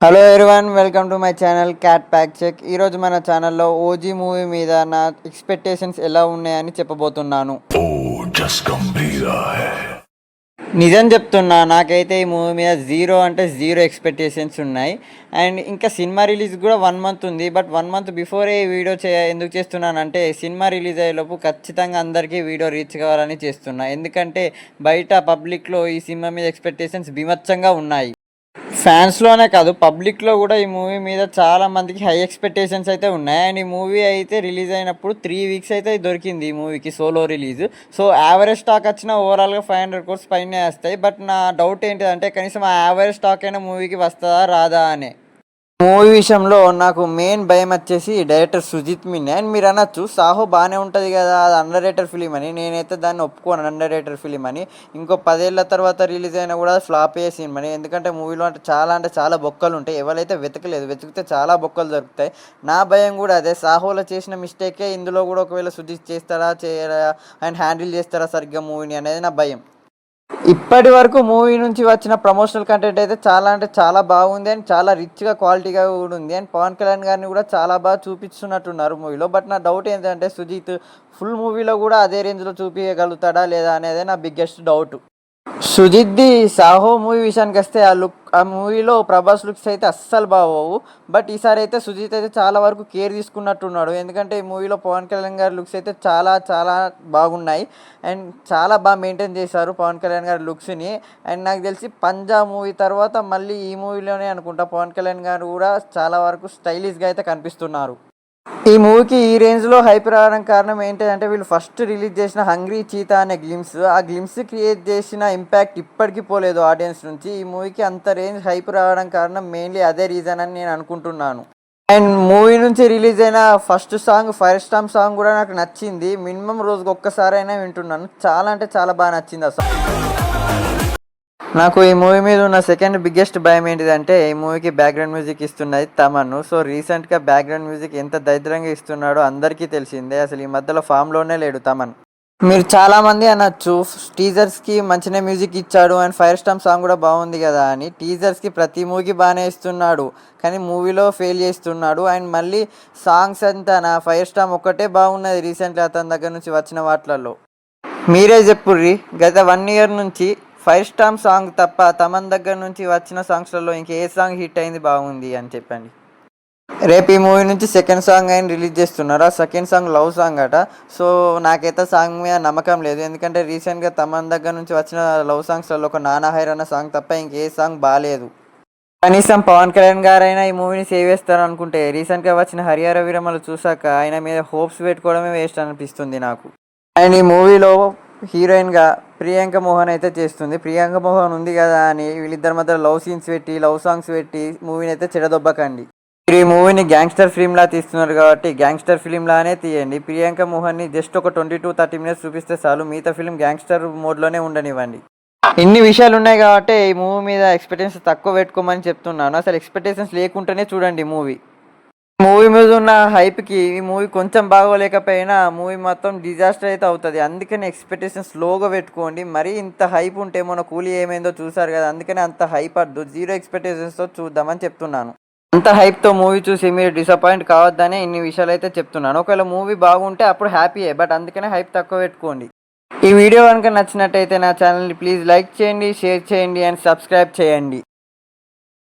Hello everyone, welcome to my channel cat pack check. ఈరోజు మన ఛానల్లో ఓజీ మూవీ మీద నా ఎక్స్పెక్టేషన్స్ ఎలా ఉన్నాయని చెప్పబోతున్నాను. నిజం చెప్తున్నా, నాకైతే ఈ మూవీ మీద జీరో అంటే జీరో ఎక్స్పెక్టేషన్స్ ఉన్నాయి. అండ్ ఇంకా సినిమా రిలీజ్ కూడా 1 మంత్ ఉంది. బట్ 1 మంత్ బిఫోరే ఈ వీడియో ఎందుకు చేస్తున్నానంటే, సినిమా రిలీజ్ అయ్యేలోపు ఖచ్చితంగా అందరికీ వీడియో రీచ్ కావాలని చేస్తున్నా. ఎందుకంటే బయట పబ్లిక్లో ఈ సినిమా మీద ఎక్స్పెక్టేషన్స్ బీభత్సంగా ఉన్నాయి. ఫ్యాన్స్లోనే కాదు, పబ్లిక్లో కూడా ఈ మూవీ మీద చాలా మందికి హై ఎక్స్పెక్టేషన్స్ అయితే ఉన్నాయి. అండ్ ఈ మూవీ అయితే రిలీజ్ అయినప్పుడు 3 వీక్స్ అయితే దొరికింది ఈ మూవీకి solo release. So average stock వచ్చినా ఓవరాల్గా 500 crores పైనే వస్తాయి. బట్ నా డౌట్ ఏంటిదంటే, కనీసం ఆ యావరేజ్ స్టాక్ అయినా మూవీకి వస్తుందా రాదా అని. మూవీ విషయంలో నాకు మెయిన్ భయం వచ్చేసి డైరెక్టర్ సుజిత్ మీనే. అండ్ మీరు అనొచ్చు, సాహో బాగానే ఉంటుంది కదా, అది అండర్ రేటెడ్ ఫిలిం అని. నేనైతే దాన్ని ఒప్పుకోను అండర్ రేటెడ్ ఫిలిం అని. ఇంకో 10 ఏళ్ల తర్వాత రిలీజ్ అయినా కూడా ఫ్లాప్ అయ్యే సినిమా అని. ఎందుకంటే మూవీలో అంటే చాలా బొక్కలు ఉంటాయి. ఎవరైతే వెతికితే చాలా బొక్కలు దొరుకుతాయి. నా భయం కూడా అదే, సాహోలో చేసిన మిస్టేకే ఇందులో కూడా ఒకవేళ సుజిత్ చేస్తారా చేయరా అండ్ హ్యాండిల్ చేస్తారా సరిగ్గా మూవీని అనేది నా భయం. ఇప్పటి వరకు మూవీ నుంచి వచ్చిన ప్రమోషనల్ కంటెంట్ అయితే చాలా బాగుంది. అండ్ చాలా రిచ్గా క్వాలిటీగా కూడా ఉంది. అండ్ పవన్ కళ్యాణ్ గారిని కూడా చాలా బాగా చూపిస్తున్నట్టున్నారు మూవీలో. బట్ నా డౌట్ ఏంటంటే, సుజీత్ ఫుల్ మూవీలో కూడా అదే రేంజ్లో చూపించగలుగుతాడా లేదా అనేది నా బిగ్గెస్ట్ డౌట్. సుజిత్ది సాహో మూవీ విషయానికి వస్తే, ఆ మూవీలో ప్రభాస్ లుక్స్ అయితే అస్సలు బాగోవు. బట్ ఈసారి అయితే సుజిత్ అయితే చాలా వరకు కేర్ తీసుకున్నట్టున్నాడు. ఎందుకంటే ఈ మూవీలో పవన్ కళ్యాణ్ గారి లుక్స్ అయితే చాలా బాగున్నాయి. అండ్ చాలా బాగా మెయింటైన్ చేశారు పవన్ కళ్యాణ్ గారి లుక్స్ని. అండ్ నాకు తెలిసి పంజాబ్ మూవీ తర్వాత మళ్ళీ ఈ మూవీలోనే అనుకుంటా పవన్ కళ్యాణ్ గారు కూడా చాలా వరకు స్టైలిష్గా అయితే కనిపిస్తున్నారు. ఈ మూవీకి ఈ రేంజ్లో హైప్ రావడానికి కారణం ఏంటంటే, వీళ్ళు ఫస్ట్ రిలీజ్ చేసిన హంగ్రీ చీతా అనే ఆ గ్లిమ్స్ క్రియేట్ చేసిన ఇంపాక్ట్ ఇప్పటికీ పోలేదు ఆడియన్స్ నుంచి. ఈ మూవీకి అంత రేంజ్ హైప్ రావడానికి కారణం మెయిన్లీ అదే రీజన్ అని నేను అనుకుంటున్నాను. అండ్ మూవీ నుంచి రిలీజ్ అయిన first song fire stamp song కూడా నాకు నచ్చింది. మినిమం రోజుకి ఒక్కసారైనా వింటున్నాను. చాలా బాగా నచ్చింది ఆ సాంగ్. నాకు ఈ మూవీ మీద ఉన్న సెకండ్ బిగ్గెస్ట్ భయం ఏంటిదంటే, ఈ మూవీకి బ్యాక్గ్రౌండ్ మ్యూజిక్ ఇస్తున్నది తమన్. సో రీసెంట్గా బ్యాక్గ్రౌండ్ మ్యూజిక్ ఎంత దరిద్రంగా ఇస్తున్నాడో అందరికీ తెలిసిందే. అసలు ఈ మధ్యలో ఫామ్లోనే లేడు తమన్. మీరు చాలామంది అనొచ్చు, టీజర్స్కి మంచిగా మ్యూజిక్ ఇచ్చాడు అండ్ ఫైర్ స్టాంప్ సాంగ్ కూడా బాగుంది కదా అని. టీజర్స్కి ప్రతి మూవీకి బాగానే ఇస్తున్నాడు, కానీ మూవీలో ఫెయిల్ చేస్తున్నాడు. అండ్ మళ్ళీ సాంగ్స్ అంతా నా ఫైర్ స్టాంప్ ఒక్కటే బాగున్నది రీసెంట్గా అతని దగ్గర నుంచి వచ్చిన వాటిలలో. మీరే చెప్పుర్రి, గత 1 year నుంచి ఫైర్ స్టాంప్ సాంగ్ తప్ప తమన్ దగ్గర నుంచి వచ్చిన సాంగ్స్లలో ఇంకే సాంగ్ హిట్ అయింది బాగుంది అని చెప్పండి. రేపు ఈ మూవీ నుంచి సెకండ్ సాంగ్ అయిన రిలీజ్ చేస్తున్నారు. ఆ సెకండ్ సాంగ్ లవ్ సాంగ్ అట. సో నాకైతే సాంగ్ మీద నమ్మకం లేదు. ఎందుకంటే రీసెంట్గా తమన్ దగ్గర నుంచి వచ్చిన లవ్ సాంగ్స్లలో ఒక నానా హైర్ అన్న సాంగ్ తప్ప ఇంకే సాంగ్ బాగాలేదు. కనీసం పవన్ కళ్యాణ్ గారైనా ఈ మూవీని సేవ్ చేస్తారు అనుకుంటే, రీసెంట్గా వచ్చిన హరిహర వీరమలు చూసాక ఆయన మీద హోప్స్ పెట్టుకోవడమే వేస్ట్ అనిపిస్తుంది నాకు. అండ్ ఈ మూవీలో హీరోయిన్గా ప్రియాంక మోహన్ అయితే చేస్తుంది. ప్రియాంక మోహన్ ఉంది కదా అని వీళ్ళిద్దరి మధ్య లవ్ సీన్స్ పెట్టి లవ్ సాంగ్స్ పెట్టి మూవీని అయితే చెడదొబ్బకండి. మీరు ఈ మూవీని గ్యాంగ్స్టర్ ఫిల్మ్లా తీస్తున్నారు కాబట్టి గ్యాంగ్స్టర్ ఫిల్మ్లానే తీయండి. ప్రియాంక మోహన్ని జస్ట్ ఒక 20 to 30 minutes చూపిస్తే చాలు. మిగతా ఫిల్మ్ గ్యాంగ్స్టర్ మోడ్లోనే ఉండనివ్వండి. ఇన్ని విషయాలు ఉన్నాయి కాబట్టి ఈ మూవీ మీద ఎక్స్పెక్టేషన్స్ తక్కువ పెట్టుకోమని చెప్తున్నాను. అసలు ఎక్స్పెక్టేషన్స్ లేకుంటేనే చూడండి మూవీ. మూవీ మీద ఉన్న హైప్కి ఈ మూవీ కొంచెం బాగోలేకపోయినా మూవీ మొత్తం డిజాస్టర్ అయితే అవుతుంది. అందుకని ఎక్స్పెక్టేషన్స్ స్లోగా పెట్టుకోండి. మరీ ఇంత హైప్ ఉంటే మన కూలీ ఏమైందో చూసారు కదా, అందుకని అంత హైప్ వద్దు. జీరో ఎక్స్పెక్టేషన్స్తో చూద్దామని చెప్తున్నాను. అంత హైప్తో మూవీ చూసి మీరు డిసప్పాయింట్ కావద్దనే ఇన్ని విషయాలు అయితే చెప్తున్నాను. ఒకవేళ మూవీ బాగుంటే అప్పుడు హ్యాపీయే, బట్ అందుకనే హైప్ తక్కువ పెట్టుకోండి. ఈ వీడియో కనుక నచ్చినట్టయితే నా ఛానల్ని ప్లీజ్ లైక్ చేయండి, షేర్ చేయండి అండ్ సబ్స్క్రైబ్ చేయండి.